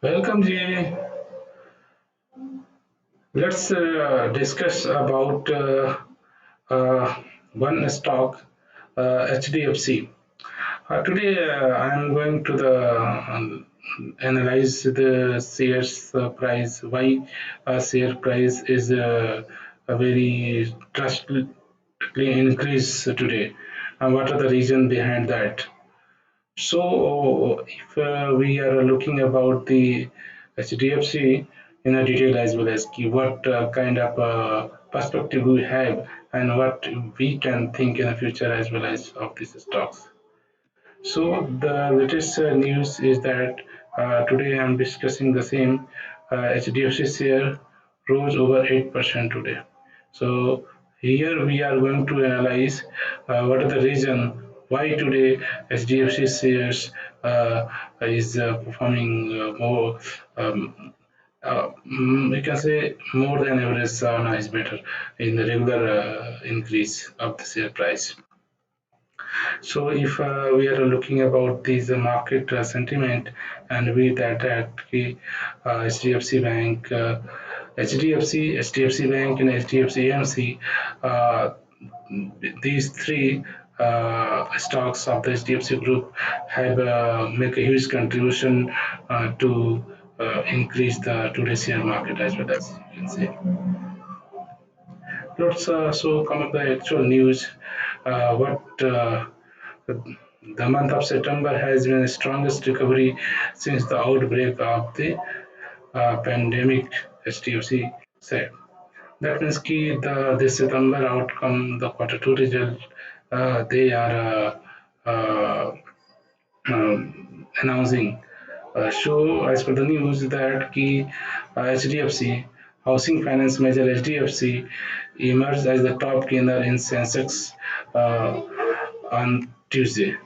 Welcome, Ji. Let's discuss about uh, one stock, HDFC. Today, I'm going to the analyze the shares price. Why share price is a very drastically increase today, and what are the reason behind that? So, if we are looking about the HDFC in a detail as well as what kind of perspective we have and what we can think in the future as well as of these stocks. So the latest news is that today I'm discussing the same HDFC share rose over 8% today. So here we are going to analyze what are the reason why today HDFC shares is performing more. We can say more than average is better in the regular increase of the share price. So if we are looking about this market sentiment and with that HDFC Bank, HDFC Bank and HDFC AMC, uh, these three stocks of the HDFC group have make a huge contribution to increase the today's share market as well as you can say. Let's so come up the actual news. What The month of September has been the strongest recovery since the outbreak of the pandemic, HDFC said. That means ki the September outcome, the quarter two result, they are announcing. Show as per the news that ki HDFC, housing finance major HDFC, emerged as the top gainer in Sensex on Tuesday.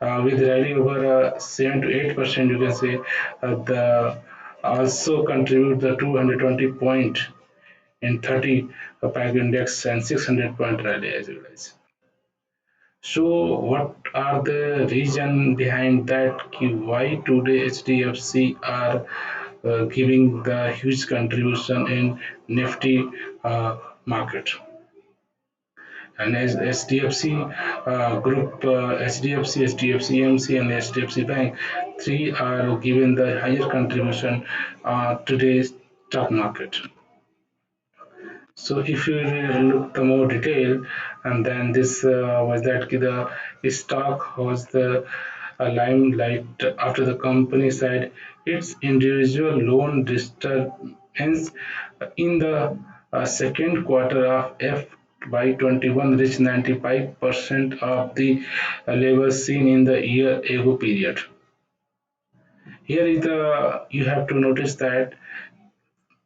With rally over 7 to 8%, you can say the also contribute the 220 point in 30 pack index and 600 point rally as well as. So what are the reason behind that? Why today HDFC are giving the huge contribution in Nifty market? And as HDFC group, HDFC, HDFC EMC, and HDFC Bank, three are given the higher contribution today's stock market. So if you look the more detail, and then this was that the stock was the limelight after the company said its individual loan disturbance in the second quarter of FY21 reached 95% of the level seen in the year ago period. Here is the you have to notice that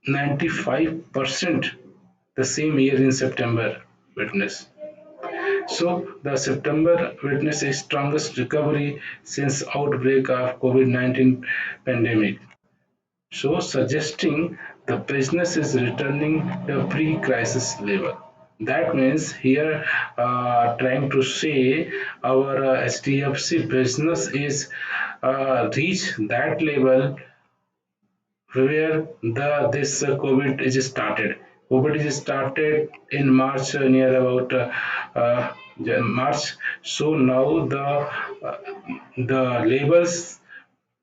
95% the same year in September witness. So the September witnessed its strongest recovery since outbreak of COVID-19 pandemic. So suggesting the business is returning to pre-crisis level. That means here trying to say our HDFC business is reach that level where the this COVID is started. COVID is started in March near about March. So now the labels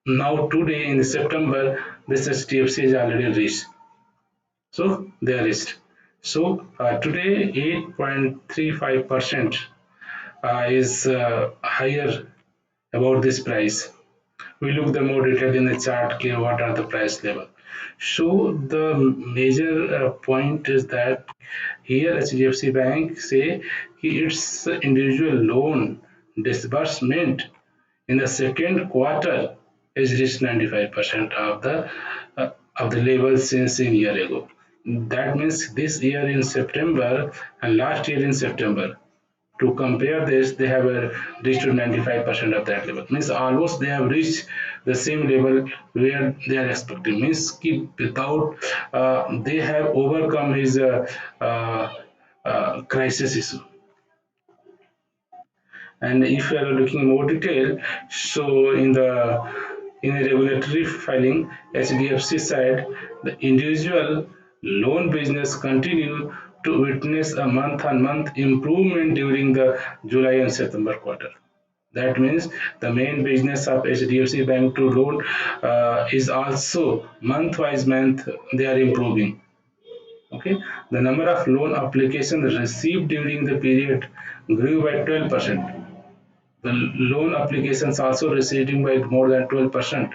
now today in September this HDFC is already reached. So they are reached. So today 8.35% is higher about this price. We look the more detail in the chart okay, what are the price level. So the major point is that here HDFC Bank say its individual loan disbursement in the second quarter is reached 95% of the level since a year ago. That means this year in September and last year in September to compare this, they have reached to 95% of that level. Means almost they have reached the same level where they are expecting. Means keep without they have overcome his crisis issue. And if you are looking more detail, so in the In a regulatory filing, HDFC said the individual loan business continued to witness a month-on-month improvement during the July and September quarter. That means the main business of HDFC Bank to loan is also month-wise month they are improving. Okay, the number of loan applications received during the period grew by 12%. The loan applications also receiving by more than 12%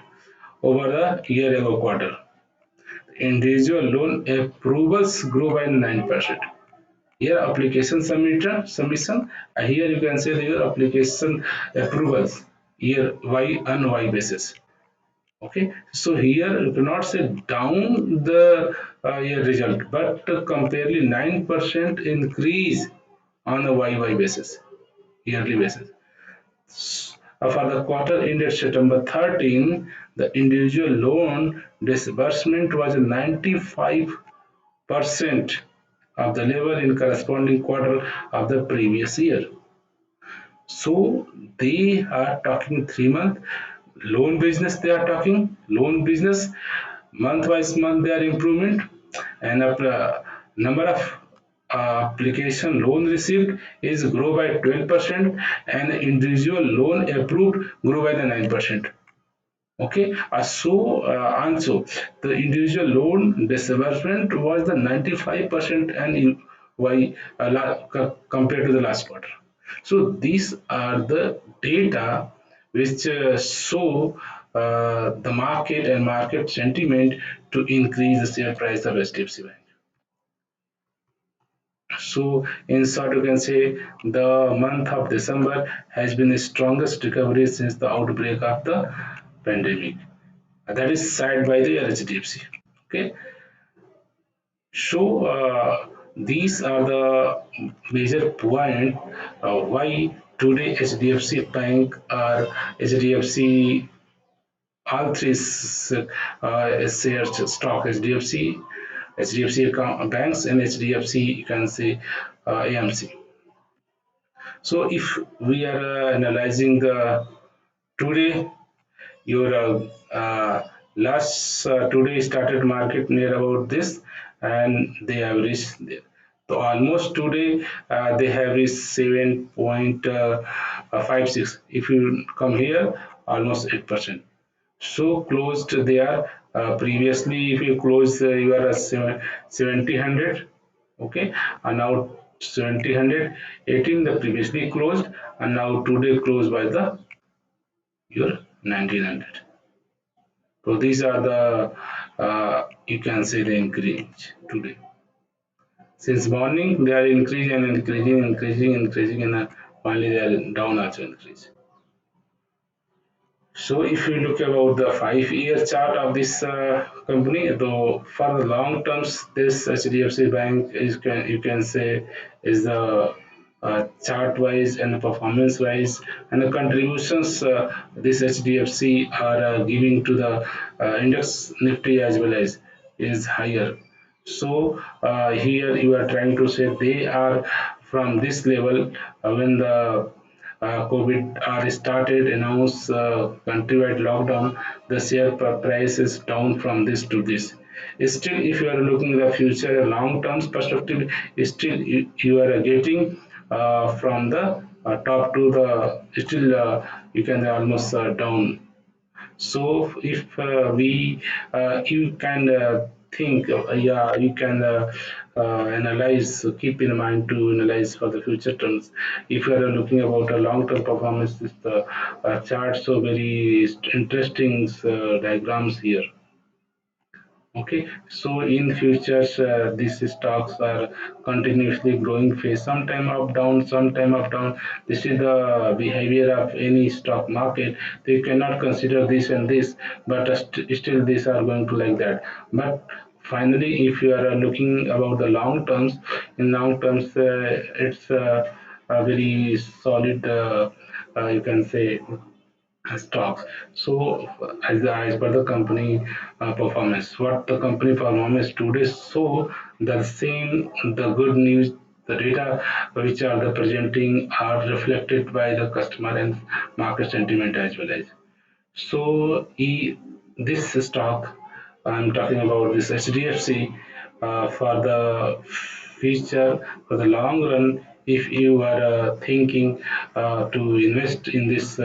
over the year ago quarter. Individual loan approvals grew by 9%. Here application submission, here you can say your application approvals year Y on Y basis. Okay, so here you cannot say down the year result, but comparatively 9% increase on a YY basis, yearly basis. For the quarter ended September 13, the individual loan disbursement was 95% of the level in corresponding quarter of the previous year. So they are talking 3 month loan business. They are talking loan business month wise month. They are improvement and number of application loan received is grow by 12% and individual loan approved grew by the 9%. Okay, and so the individual loan disbursement was the 95% and why compared to the last quarter. So these are the data which show the market and market sentiment to increase the share price of HDFC Bank. So in short, you can say the month of December has been the strongest recovery since the outbreak of the pandemic. That is said by the HDFC. Okay, so these are the major point why today HDFC Bank or HDFC all three shares stock HDFC banks and HDFC you can say AMC. So if we are analyzing the today your last today started market near about this and they have reached there. So almost today they have reached 7.56. If you come here almost 8%. So closed they are previously if you close you are at 70 okay and now 70 18 the previously closed and now today closed by the your 1900. So these are the you can say the increase today. Since morning they are increasing and increasing and finally they are down also increase. So if you look about the 5 year chart of this company, though for the long terms, this HDFC Bank is you can say is the chart wise and performance wise and the contributions this HDFC are giving to the index Nifty as well as is higher. So here you are trying to say they are from this level when the COVID are started, announce countrywide lockdown, the share price is down from this to this. Still, if you are looking at the future, long term perspective, still you are getting from the top to the still you can almost down. So if we you can think yeah you can analyze so keep in mind to analyze for the future terms if you are looking about a long term performance is the chart so very interesting diagrams here. Okay, so in futures, these stocks are continuously growing phase, sometime up down, sometime up down. This is the behavior of any stock market. They cannot consider this and this, but still these are going to like that. But finally, if you are looking about the long terms, in long terms, it's a very solid. You can say stocks. So as per the company performance, what the company performance today, so the same, the good news, the data which are the presenting are reflected by the customer and market sentiment as well as. So this stock, I'm talking about this HDFC, for the future, for the long run, if you are thinking to invest in this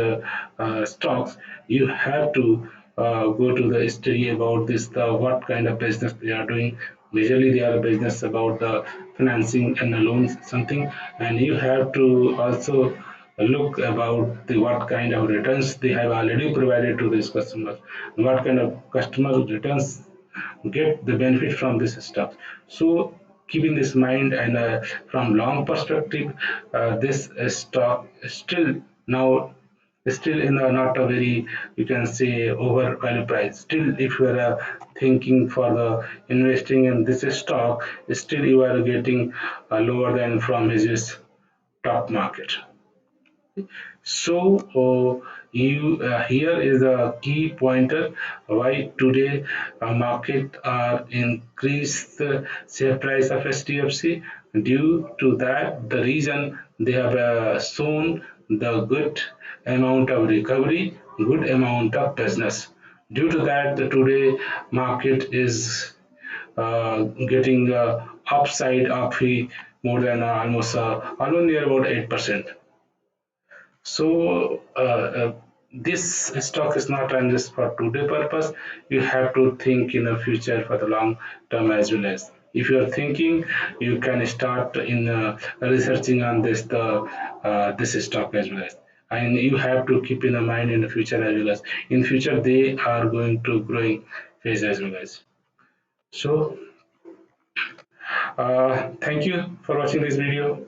stocks, you have to go to the study about this, the what kind of business they are doing. Majorly, they are a business about the financing and the loans, something, and you have to also look about the what kind of returns they have already provided to these customers, what kind of customer returns get the benefit from this stuff. So keeping this mind and from long perspective, this stock still now still in a not a very, you can say, overvalued price. Still, if you are thinking for the investing in this stock, still you are getting lower than from his top market. So you here is a key pointer why today market are increased share price of HDFC. Due to that, the reason they have shown the good amount of recovery, good amount of business. Due to that, the today market is getting upside of more than almost near about 8%. So this stock is not on just for today purpose. You have to think in the future for the long term as well as. If you are thinking, you can start in researching on this stock as well as. And you have to keep in the mind in the future as well as. In future, they are going to growing phase as well as. So thank you for watching this video.